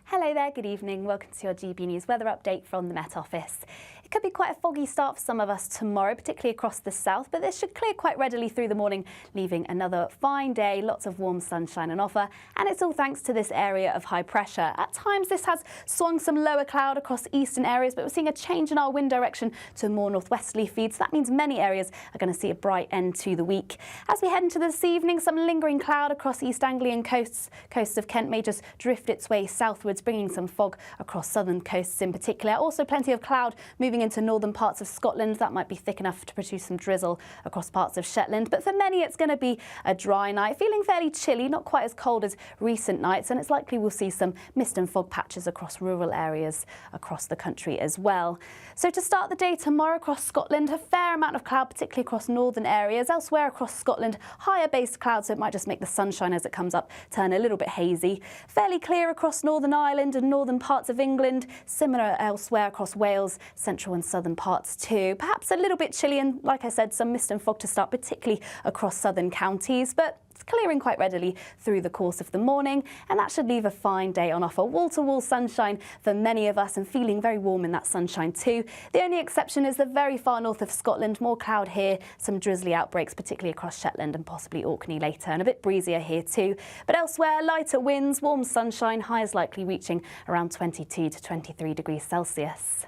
Hello there, good evening. Welcome to your GB News weather update from the Met Office. It could be quite a foggy start for some of us tomorrow, particularly across the south, but this should clear quite readily through the morning, leaving another fine day, lots of warm sunshine on offer, and it's all thanks to this area of high pressure. At times this has swung some lower cloud across eastern areas, but we're seeing a change in our wind direction to a more northwesterly feed, so that means many areas are going to see a bright end to the week. As we head into this evening, some lingering cloud across East Anglian coasts of Kent may just drift its way southwards, bringing some fog across southern coasts in particular. Also plenty of cloud moving into northern parts of Scotland. That might be thick enough to produce some drizzle across parts of Shetland. But for many, it's going to be a dry night, feeling fairly chilly, not quite as cold as recent nights. And it's likely we'll see some mist and fog patches across rural areas across the country as well. So to start the day tomorrow across Scotland, a fair amount of cloud, particularly across northern areas. Elsewhere across Scotland, higher based clouds, so it might just make the sunshine as it comes up turn a little bit hazy. Fairly clear across Northern Ireland and northern parts of England. Similar elsewhere across Wales, central and southern parts too. Perhaps a little bit chilly and, like I said, some mist and fog to start, particularly across southern counties. But it's clearing quite readily through the course of the morning, and that should leave a fine day on offer. Wall-to-wall sunshine for many of us and feeling very warm in that sunshine too. The only exception is the very far north of Scotland. More cloud here, some drizzly outbreaks, particularly across Shetland and possibly Orkney later, and a bit breezier here too. But elsewhere, lighter winds, warm sunshine, highs likely reaching around 22 to 23 degrees Celsius.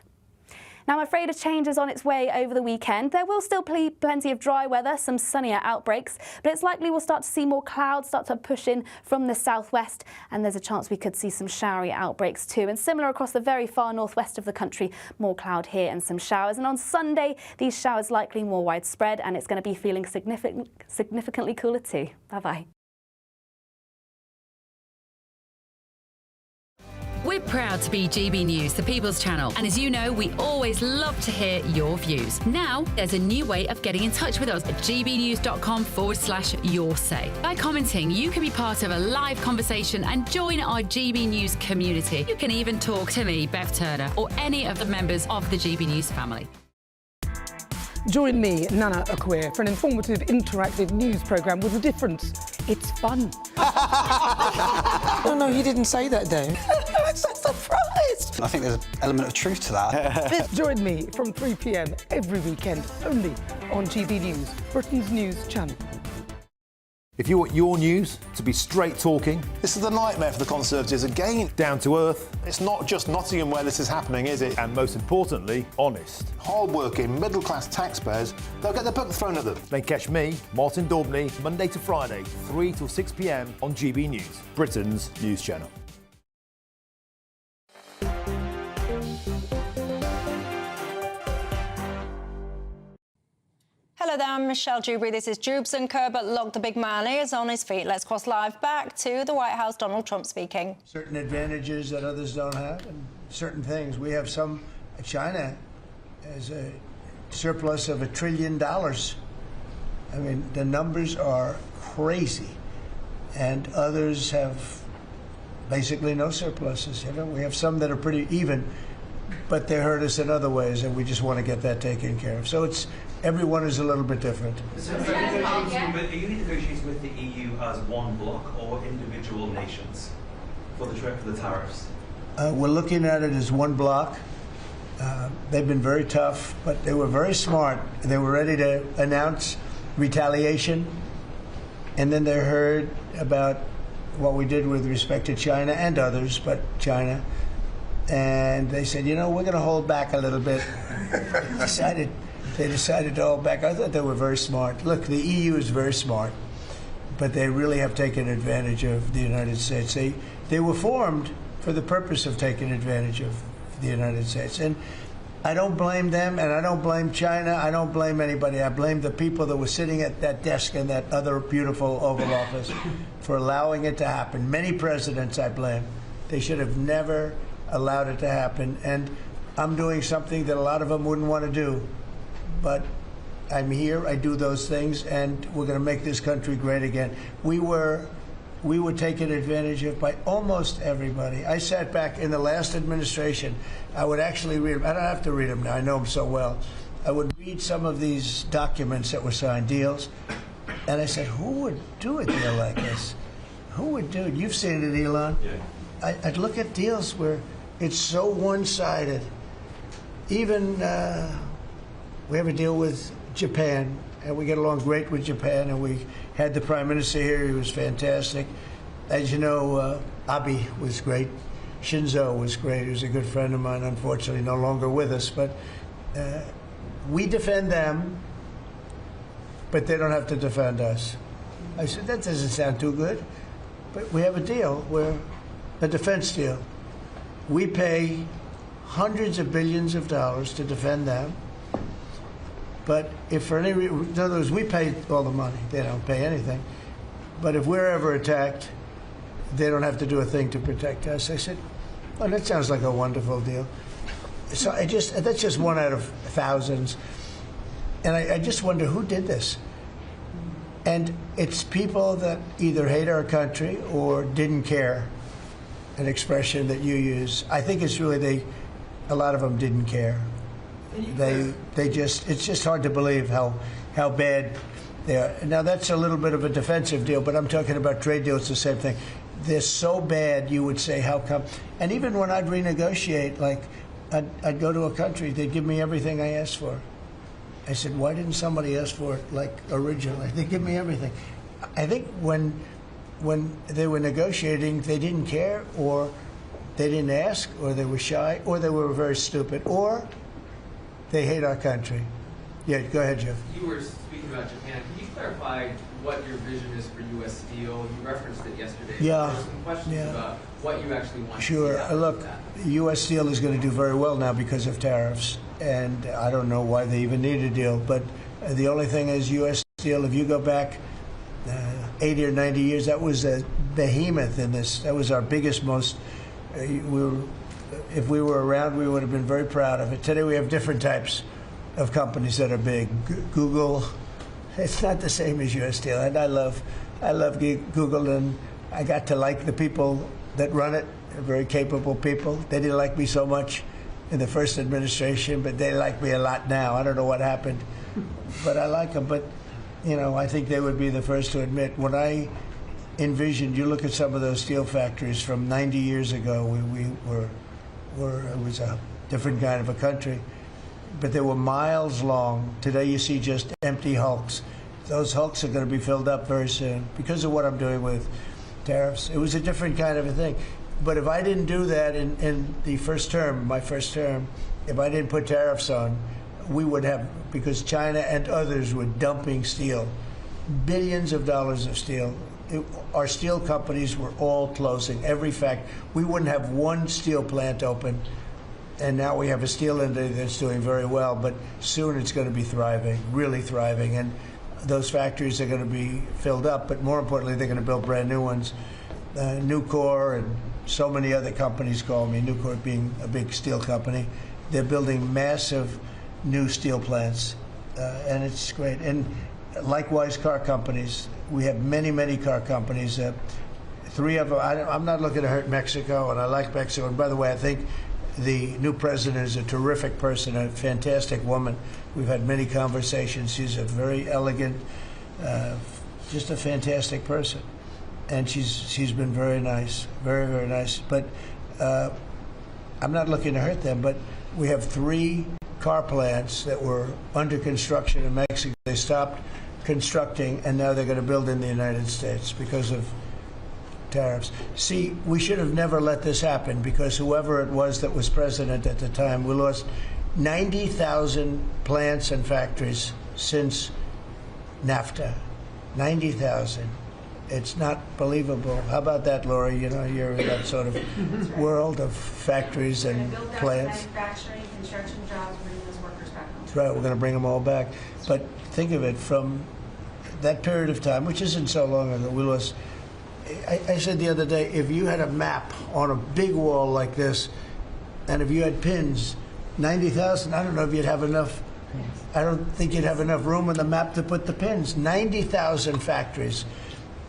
Now, I'm afraid a change is on its way over the weekend. There will still be plenty of dry weather, some sunnier outbreaks, but it's likely we'll start to see more clouds start to push in from the southwest, and there's a chance we could see some showery outbreaks too. And similar across the very far northwest of the country, more cloud here and some showers. And on Sunday, these showers likely more widespread, and it's going to be feeling significantly cooler too. Bye-bye. We're proud to be GB News, the People's Channel, and as you know, we always love to hear your views. Now, there's a new way of getting in touch with us at gbnews.com/your-say. By commenting, you can be part of a live conversation and join our GB News community. You can even talk to me, Bev Turner, or any of the members of the GB News family. Join me, Nana Okoye, for an informative, interactive news programme with a difference. It's fun. No, he didn't say that, Dave. I'm so surprised. I think there's an element of truth to that. Join me from 3 p.m. every weekend, only on GB News, Britain's news channel. If you want your news to be straight talking... This is a nightmare for the Conservatives again. Down to earth. It's not just Nottingham where this is happening, is it? And most importantly, honest. Hard-working, middle-class taxpayers, they'll get their book thrown at them. Then catch me, Martin Daubney, Monday to Friday, 3 till 6 p.m. on GB News, Britain's news channel. Hello there, I'm Michelle Dewberry. This is Dewbs and Kerber. Logged the big man is on his feet. Let's cross live back to the White House. Donald Trump speaking. Certain advantages that others don't have, and certain things. We have some. China has a surplus of $1 trillion. I mean, the numbers are crazy, and others have basically no surpluses. You know, we have some that are pretty even, but they hurt us in other ways, and we just want to get that taken care of. So it's. Everyone is a little bit different. So are you negotiating with the EU as one bloc or individual nations for the tariffs? We're looking at it as one bloc. They've been very tough, but they were very smart. They were ready to announce retaliation, and then they heard about what we did with respect to China and others, but China, and they said, you know, we're going to hold back a little bit. They decided to hold back. I thought they were very smart. Look, the EU is very smart, but they really have taken advantage of the United States. They were formed for the purpose of taking advantage of the United States. And I don't blame them, and I don't blame China. I don't blame anybody. I blame the people that were sitting at that desk in that other beautiful Oval Office for allowing it to happen. Many presidents I blame. They should have never allowed it to happen. And I'm doing something that a lot of them wouldn't want to do. But I'm here, I do those things, and we're going to make this country great again. We were taken advantage of by almost everybody. I sat back in the last administration. I would actually read them. I don't have to read them now. I know them so well. I would read some of these documents that were signed, deals, and I said, who would do a deal like this? Who would do it? You've seen it, Elon. Yeah. I'd look at deals where it's so one-sided. Even... we have a deal with Japan, and we get along great with Japan, and we had the Prime Minister here. He was fantastic. As you know, Abe was great. Shinzo was great. He was a good friend of mine, unfortunately no longer with us. But we defend them, but they don't have to defend us. I said, that doesn't sound too good. But we have a deal, where a defense deal. We pay hundreds of billions of dollars to defend them. But if for any reason, in other words, we pay all the money. They don't pay anything. But if we're ever attacked, they don't have to do a thing to protect us. I said, oh, that sounds like a wonderful deal. So that's just one out of thousands. And I just wonder who did this. And it's people that either hate our country or didn't care, an expression that you use. I think it's really a lot of them didn't care. It's just hard to believe how bad they are. Now, that's a little bit of a defensive deal, but I'm talking about trade deals, the same thing. They're so bad, you would say, how come? And even when I'd renegotiate, like, I'd go to a country, they'd give me everything I asked for. I said, why didn't somebody ask for it, like, originally? They give me everything. I think when they were negotiating, they didn't care, or they didn't ask, or they were shy, or they were very stupid, or they hate our country. Yeah, go ahead, Jeff. You were speaking about Japan. Can you clarify what your vision is for U.S. Steel? You referenced it yesterday. Yeah. There were some questions about what you actually want Sure. to see Look, U.S. Steel is going to do very well now because of tariffs. And I don't know why they even need a deal. But the only thing is U.S. Steel, if you go back 80 or 90 years, that was a behemoth in this. That was our biggest, most... if we were around, we would have been very proud of it. Today we have different types of companies that are big. Google, it's not the same as U.S. Steel. And I love Google, and I got to like the people that run it. They're very capable people. They didn't like me so much in the first administration, but they like me a lot now. I don't know what happened, but I like them. But, you know, I think they would be the first to admit, when I envisioned, you look at some of those steel factories from 90 years ago, it was a different kind of a country, but they were miles long. Today you see just empty hulks. those hulks are going to be filled up very soon because of what I'm doing with tariffs. It was a different kind of a thing. But if I didn't do that in the first term, my first term, if I didn't put tariffs on, we would have, because China and others were dumping steel, billions of dollars of steel. Our steel companies were all closing. Every fact, we wouldn't have one steel plant open. And now we have a steel industry that's doing very well, but soon it's going to be thriving, really thriving. And those factories are going to be filled up, but more importantly, they're going to build brand new ones. Nucor and so many other companies call me, Nucor being a big steel company. They're building massive new steel plants, and it's great. And likewise, car companies. We have many, many car companies. 3 of them, I'm not looking to hurt Mexico, and I like Mexico. And by the way, I think the new president is a terrific person, a fantastic woman. We've had many conversations. She's a very elegant, just a fantastic person. And she's been very nice, very, very nice. But I'm not looking to hurt them, but we have 3 car plants that were under construction in Mexico. They stopped constructing, and now they're going to build in the United States because of tariffs. See, we should have never let this happen, because whoever it was that was president at the time, we lost 90,000 plants and factories since NAFTA. 90,000. It's not believable. How about that, Laura? You know, you're in that sort of world of factories and plants. Manufacturing, construction jobs, bringing those workers back home. That's right. We're going to bring them all back. But think of it, from that period of time, which isn't so long ago, we lost. I said the other day, if you had a map on a big wall like this, and if you had pins, 90,000, I don't know if you'd have enough. I don't think you'd have enough room on the map to put the pins. 90,000 factories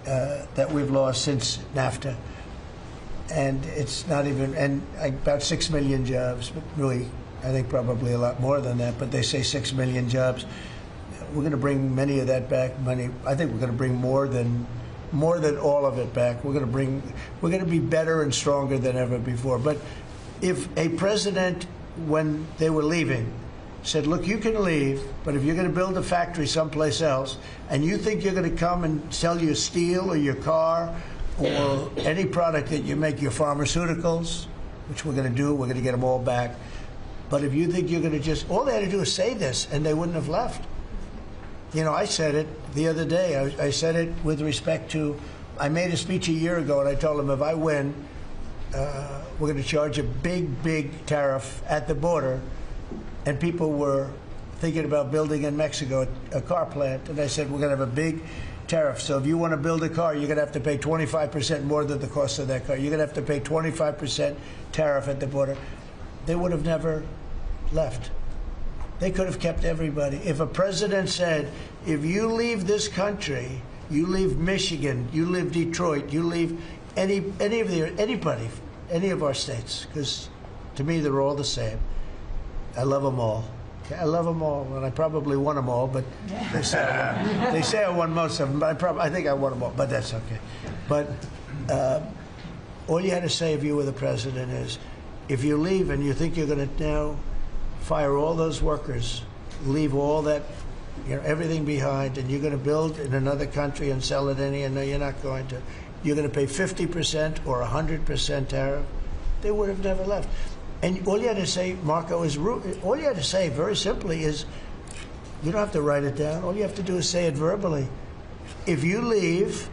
that we've lost since NAFTA. And it's not even, and about 6 million jobs, but really, I think probably a lot more than that, but they say 6 million jobs. We're going to bring many of that back. I think we're going to bring more than all of it back. We're going to be better and stronger than ever before. But if a president, when they were leaving, said, look, you can leave, but if you're going to build a factory someplace else, and you think you're going to come and sell your steel or your car or any product that you make, your pharmaceuticals, which we're going to do, we're going to get them all back. But if you think you're going to just, all they had to do is say this, and they wouldn't have left. You know, I said it the other day. I said it with respect to, I made a speech a year ago, and I told them if I win, we're going to charge a big, big tariff at the border. And people were thinking about building in Mexico a car plant. And I said, we're going to have a big tariff. So if you want to build a car, you're going to have to pay 25% more than the cost of that car. You're going to have to pay 25% tariff at the border. They would have never left. They could have kept everybody. If a president said, if you leave this country, you leave Michigan, you leave Detroit, you leave anybody, any of our states, because to me they're all the same. I love them all. I love them all, and I probably won them all, but they say I won most of them, but I think I won them all, but that's okay. But all you had to say if you were the president is, if you leave and you think you're going to now fire all those workers, leave all that, everything behind, and you're going to build in another country and sell it any, and no, you're not going to. You're going to pay 50% or 100% tariff. They would have never left. And all you had to say, Marco, all you had to say very simply is, you don't have to write it down. All you have to do is say it verbally. If you leave,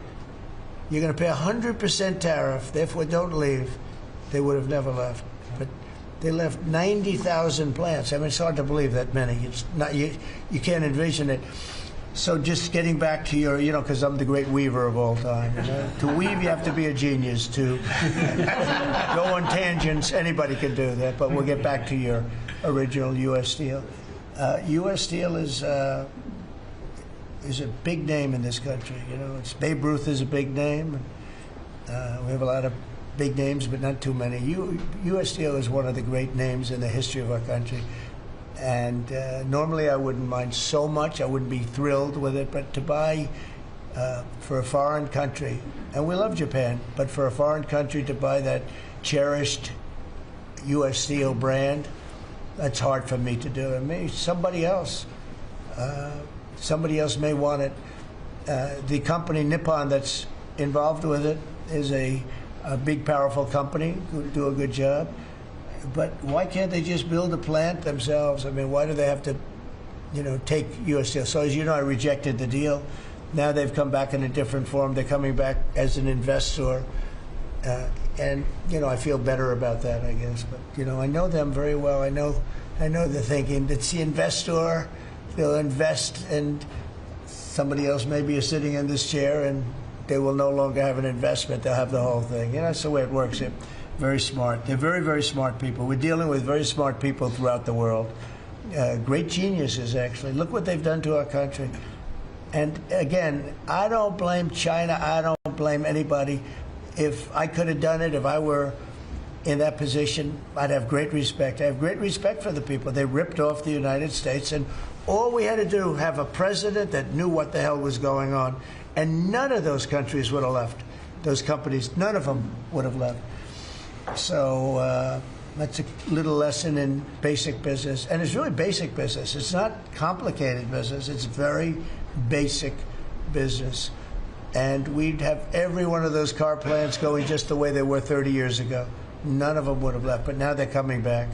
you're going to pay 100% tariff, therefore don't leave. They would have never left. But they left 90,000 plants. I mean, it's hard to believe that many. It's not, you can't envision it. So just getting back to your, because I'm the great weaver of all time. To weave, you have to be a genius. To go on tangents, anybody can do that. But we'll get back to your original U.S. Steel. U.S. Steel is a big name in this country. It's Babe Ruth is a big name. We have a lot of big names, but not too many. U.S. Steel is one of the great names in the history of our country. And normally I wouldn't mind so much. I wouldn't be thrilled with it. But to buy for a foreign country, and we love Japan, but for a foreign country to buy that cherished U.S. Steel brand, that's hard for me to do. I mean, somebody else may want it. The company Nippon that's involved with it is a big, powerful company who do a good job. But why can't they just build a plant themselves? I mean, why do they have to, take U.S. Steel? So as you know, I rejected the deal. Now they've come back in a different form. They're coming back as an investor. And, I feel better about that, I guess. But, I know them very well. I know they're thinking, it's the investor, they'll invest, and somebody else maybe is sitting in this chair, and they will no longer have an investment. They'll have the whole thing. That's the way it works. They're very smart. They're very, very smart people. We're dealing with very smart people throughout the world. Great geniuses, actually. Look what they've done to our country. And, again, I don't blame China. I don't blame anybody. If I could have done it, if I were in that position, I'd have great respect. I have great respect for the people. They ripped off the United States, and all we had to do, have a president that knew what the hell was going on. And none of those countries would have left. Those companies, none of them would have left. So that's a little lesson in basic business. And it's really basic business. It's not complicated business. It's very basic business. And we'd have every one of those car plants going just the way they were 30 years ago. None of them would have left. But now they're coming back.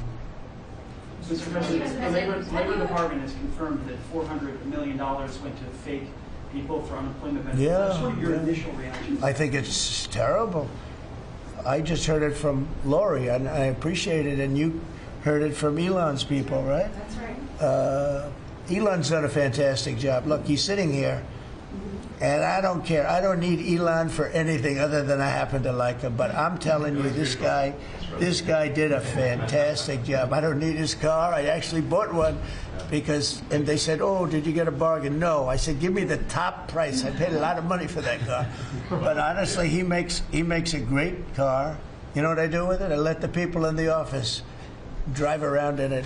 Mr. President, the Labor Department has confirmed that $400 million went to fake people for unemployment benefits. Yeah. What are your initial reactions? I think it's terrible. I just heard it from Lori, and I appreciate it, and you heard it from Elon's people, right? That's right. Elon's done a fantastic job. Look, he's sitting here, and I don't care. I don't need Elon for anything other than I happen to like him. But I'm telling you, this guy did a fantastic job. I don't need his car. I actually bought one and they said, oh, did you get a bargain? No. I said, give me the top price. I paid a lot of money for that car. But honestly, he makes a great car. You know what I do with it? I let the people in the office drive around in it.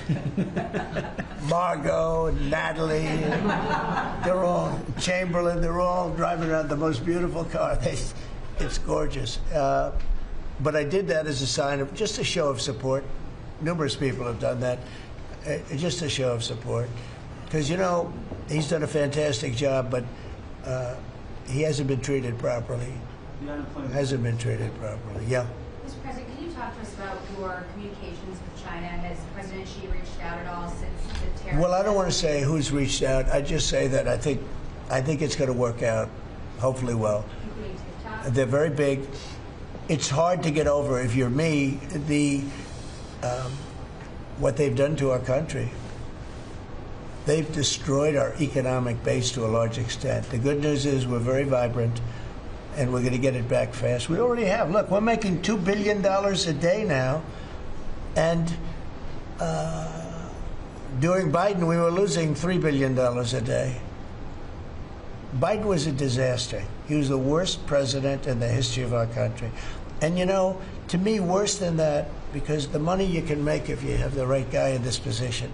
Margot and Natalie, they're all, Chamberlain, they're all driving around the most beautiful car. It's gorgeous. But I did that as a sign of, just a show of support. Numerous people have done that. Just a show of support. Because, he's done a fantastic job, but he hasn't been treated properly. Hasn't been treated properly, yeah. Mr. President, can you talk to us about your communications with China? Has President Xi reached out at all since the tariffs? Well, I don't want to say who's reached out. I just say that I think it's going to work out, hopefully well. Including TikTok? They're very big. It's hard to get over, if you're me, what they've done to our country. They've destroyed our economic base to a large extent. The good news is we're very vibrant, and we're going to get it back fast. We already have. Look, we're making $2 billion a day now, and during Biden, we were losing $3 billion a day. Biden was a disaster. He was the worst president in the history of our country. And to me, worse than that, because the money you can make if you have the right guy in this position,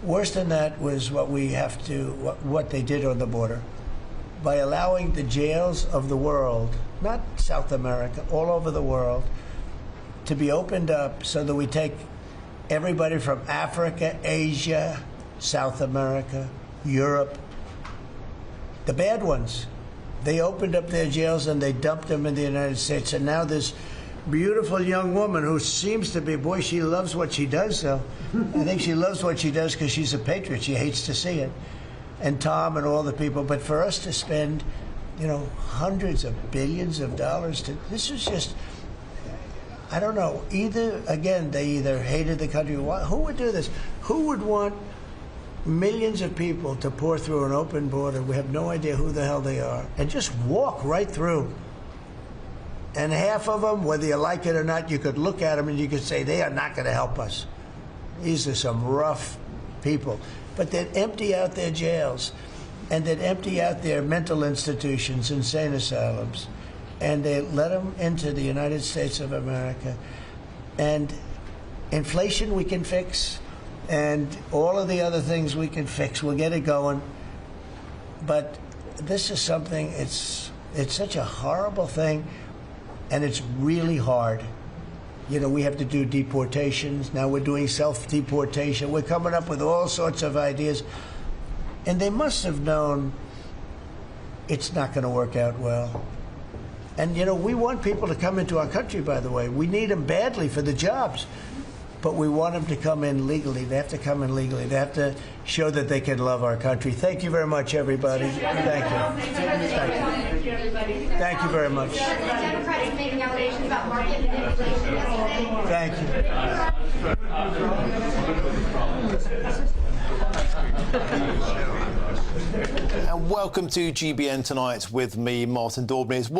worse than that was what they did on the border. By allowing the jails of the world, not South America, all over the world, to be opened up so that we take everybody from Africa, Asia, South America, Europe, the bad ones. They opened up their jails and they dumped them in the United States. And now this beautiful young woman who seems to be, boy, she loves what she does, though. I think she loves what she does because she's a patriot. She hates to see it. And Tom and all the people. But for us to spend, hundreds of billions of dollars this is just, I don't know. They either hated the country. Who would do this? Who would want millions of people to pour through an open border? We have no idea who the hell they are. And just walk right through. And half of them, whether you like it or not, you could look at them and you could say, they are not going to help us. These are some rough people. But they'd empty out their jails, and they'd empty out their mental institutions, insane asylums, and they let them into the United States of America. And inflation we can fix, and all of the other things we can fix. We'll get it going. But this is something, it's such a horrible thing. And it's really hard. We have to do deportations. Now we're doing self-deportation. We're coming up with all sorts of ideas. And they must have known it's not going to work out well. And, you know, we want people to come into our country, by the way. We need them badly for the jobs. But we want them to come in legally. They have to come in legally. They have to show that they can love our country. Thank you very much, everybody. Thank you. Thank you very much. The Democrats making allegations about market manipulation yesterday. Thank And welcome to GBN Tonight with me, Martin Dewbs.